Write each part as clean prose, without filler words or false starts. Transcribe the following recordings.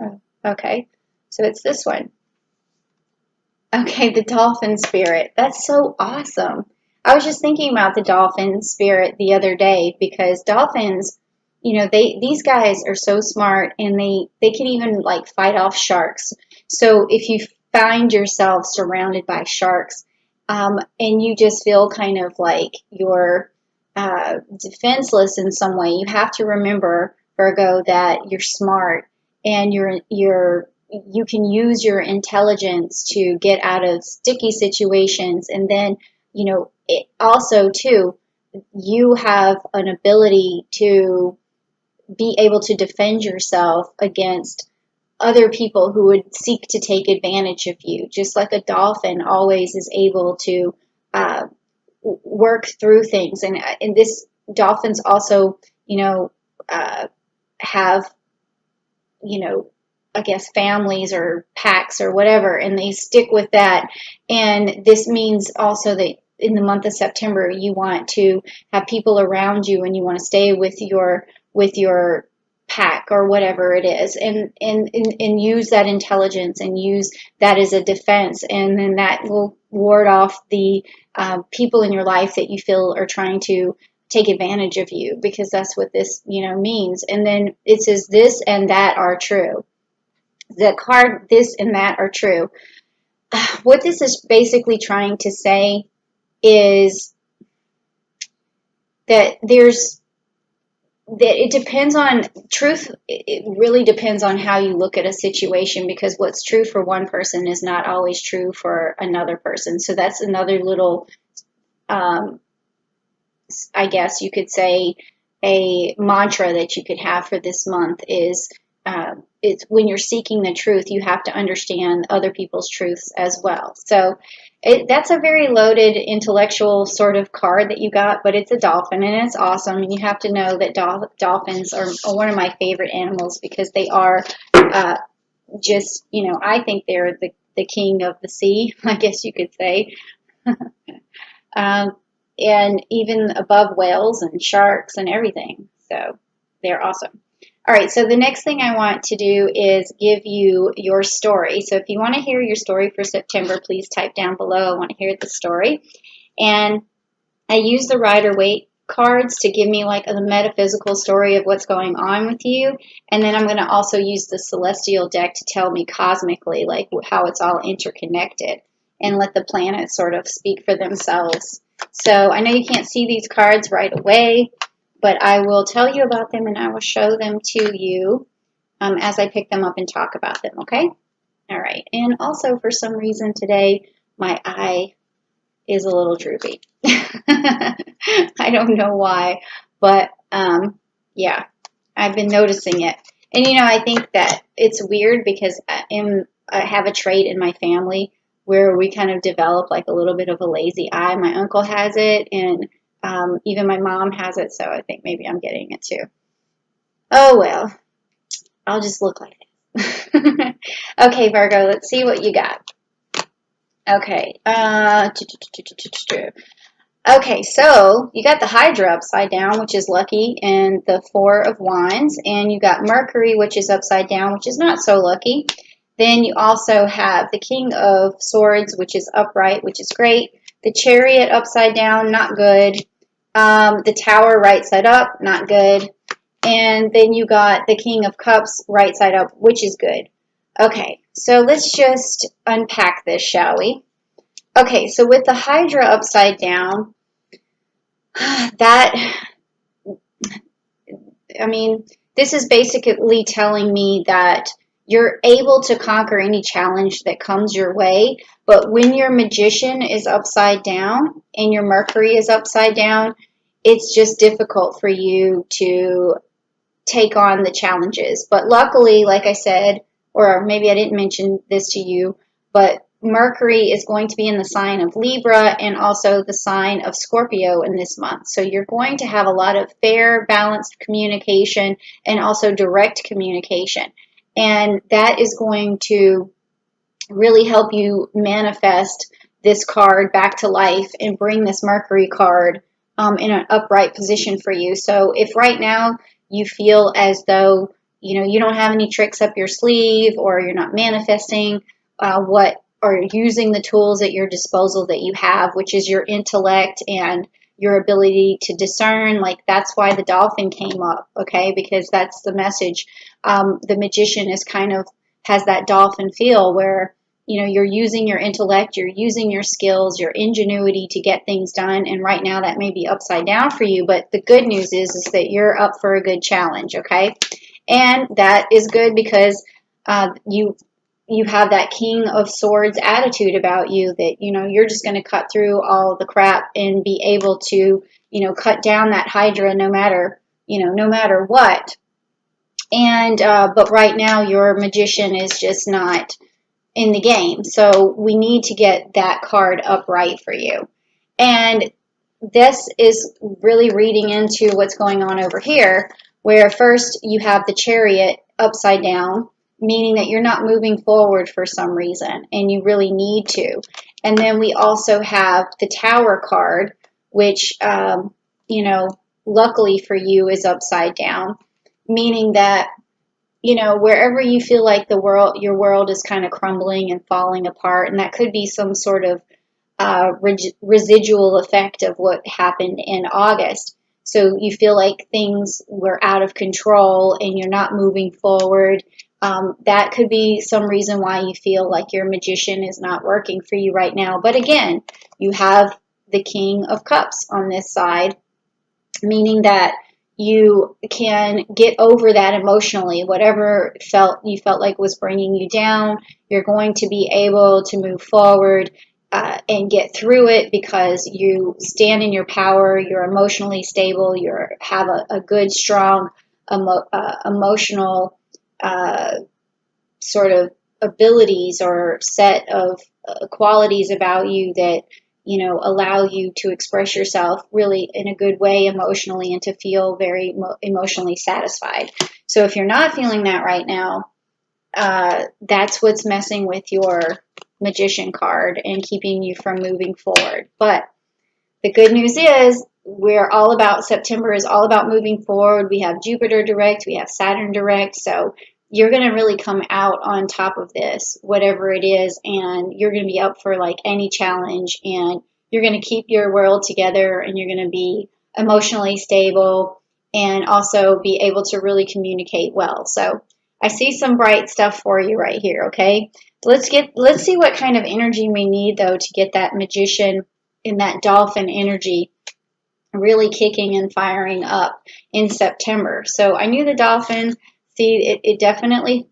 Oh, okay. So it's this one. Okay, the dolphin spirit. That's so awesome. I was just thinking about the dolphin spirit the other day because dolphins, these guys are so smart and they can even like fight off sharks. So if you find yourself surrounded by sharks, and you just feel kind of like you're defenseless in some way, you have to remember, Virgo, that you're smart and you can use your intelligence to get out of sticky situations. And then, it also too, you have an ability to be able to defend yourself against other people who would seek to take advantage of you, just like a dolphin always is able to uh, work through things. And this dolphins also, have, you know, I guess families or packs or whatever, and they stick with that. And this means also that in the month of September, you want to have people around you, and you want to stay with your pack or whatever it is, and use that intelligence and use that as a defense, and then that will ward off the people in your life that you feel are trying to take advantage of you, because that's what this means. And then it says this and that are true. The card this and that are true. What this is basically trying to say is that it depends on truth. It really depends on how you look at a situation, because what's true for one person is not always true for another person. So that's another little, I guess you could say, a mantra that you could have for this month is, it's when you're seeking the truth, you have to understand other people's truths as well. So that's a very loaded intellectual sort of card that you got, but it's a dolphin and it's awesome. And you have to know that dolphins are one of my favorite animals, because they are just, I think they're the king of the sea, I guess you could say. um, and even above whales and sharks and everything. So they're awesome. All right, so the next thing I want to do is give you your story. So if you want to hear your story for September, please type down below, I want to hear the story. And I use the Rider-Waite cards to give me like a metaphysical story of what's going on with you. And then I'm going to also use the celestial deck to tell me cosmically like how it's all interconnected, and let the planets sort of speak for themselves. So I know you can't see these cards right away, but I will tell you about them and I will show them to you as I pick them up and talk about them, okay? All right. And also, for some reason today, my eye is a little droopy. I don't know why, but yeah, I've been noticing it. And I think that it's weird because I have a trait in my family where we kind of develop like a little bit of a lazy eye. My uncle has it, and even my mom has it, so I think maybe I'm getting it too. Oh well, I'll just look like this. Okay, Virgo, let's see what you got. Okay. Okay, so you got the Hydra upside down, which is lucky, and the Four of Wands, and you got Mercury, which is upside down, which is not so lucky. Then you also have the King of Swords, which is upright, which is great. The Chariot upside down, not good. The Tower right side up, not good. And then you got the King of Cups right side up, which is good. Okay, so let's just unpack this, shall we? Okay, so with the Hydra upside down, this is basically telling me that you're able to conquer any challenge that comes your way, but when your Magician is upside down and your Mercury is upside down, it's just difficult for you to take on the challenges. But luckily, like I said, or maybe I didn't mention this to you, but Mercury is going to be in the sign of Libra and also the sign of Scorpio in this month. So you're going to have a lot of fair, balanced communication and also direct communication. And that is going to really help you manifest this card back to life and bring this Mercury card in an upright position for you. So if right now you feel as though you don't have any tricks up your sleeve, or you're not manifesting or using the tools at your disposal that you have, which is your intellect and your ability to discern. Like, that's why the dolphin came up, okay? Because that's the message. The magician is kind of has that dolphin feel where, you're using your intellect, you're using your skills, your ingenuity to get things done. And right now that may be upside down for you, but the good news is that you're up for a good challenge, okay? And that is good because you have that King of Swords attitude about you, that, you're just going to cut through all the crap and be able to, cut down that Hydra no matter what. And, but right now your magician is just not in the game. So we need to get that card upright for you. And this is really reading into what's going on over here, where first you have the Chariot upside down, meaning that you're not moving forward for some reason, and you really need to. And then we also have the Tower card, which, luckily for you is upside down, meaning that, wherever you feel like your world is kind of crumbling and falling apart, and that could be some sort of residual effect of what happened in August. So you feel like things were out of control and you're not moving forward. That could be some reason why you feel like your magician is not working for you right now. But again, you have the King of Cups on this side, meaning that you can get over that emotionally. Whatever you felt like was bringing you down, you're going to be able to move forward and get through it because you stand in your power. You're emotionally stable. You have a good, strong emotional sort of abilities or set of qualities about you that allow you to express yourself really in a good way emotionally and to feel very emotionally satisfied. So if you're not feeling that right now, that's what's messing with your magician card and keeping you from moving forward. But the good news is September is all about moving forward. We have Jupiter direct, we have Saturn direct, so you're going to really come out on top of this, whatever it is, and you're going to be up for like any challenge, and you're going to keep your world together, and you're going to be emotionally stable and also be able to really communicate well. So I see some bright stuff for you right here, okay? Let's see what kind of energy we need though to get that magician in that dolphin energy really kicking and firing up in September. So I knew the dolphin. See, it definitely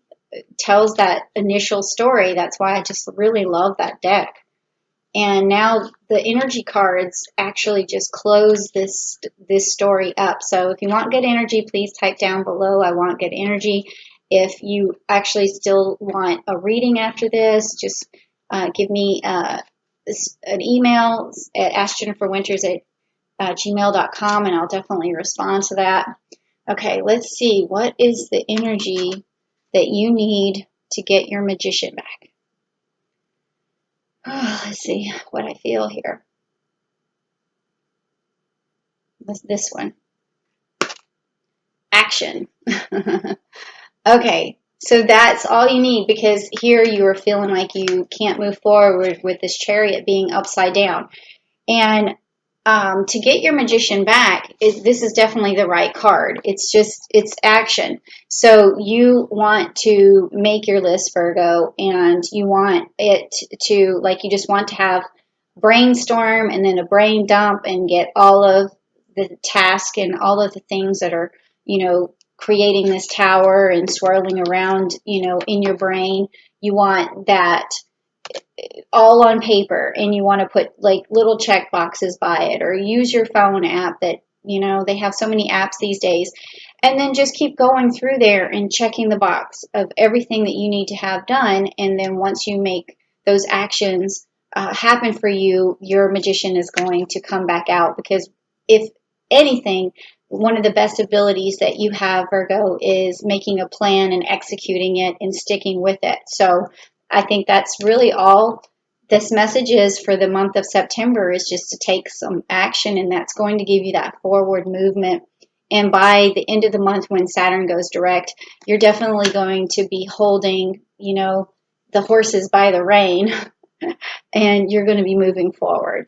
tells that initial story. That's why I just really love that deck. And now the energy cards actually just close this story up. So if you want good energy, please type down below, I want good energy. If you actually still want a reading after this, just give me an email at askjenniferwinters@gmail.com, and I'll definitely respond to that. Okay, let's see. What is the energy that you need to get your magician back? Oh, let's see what I feel here. What's this one? Action. Okay, so that's all you need, because here you are feeling like you can't move forward with this Chariot being upside down. And to get your magician back, this is definitely the right card. It's action. So you want to make your list, Virgo, and you want it to, like, you just want to have brainstorm and then a brain dump and get all of the task and all of the things that are, creating this tower and swirling around, in your brain. You want that all on paper, and you want to put like little check boxes by it, or use your phone app that, they have so many apps these days, and then just keep going through there and checking the box of everything that you need to have done. And then once you make those actions happen for you, your magician is going to come back out, because if anything, one of the best abilities that you have, Virgo, is making a plan and executing it and sticking with it. So I think that's really all this message is for the month of September, is just to take some action, and that's going to give you that forward movement And by the end of the month, when Saturn goes direct, you're definitely going to be holding, the horses by the rein, and you're going to be moving forward.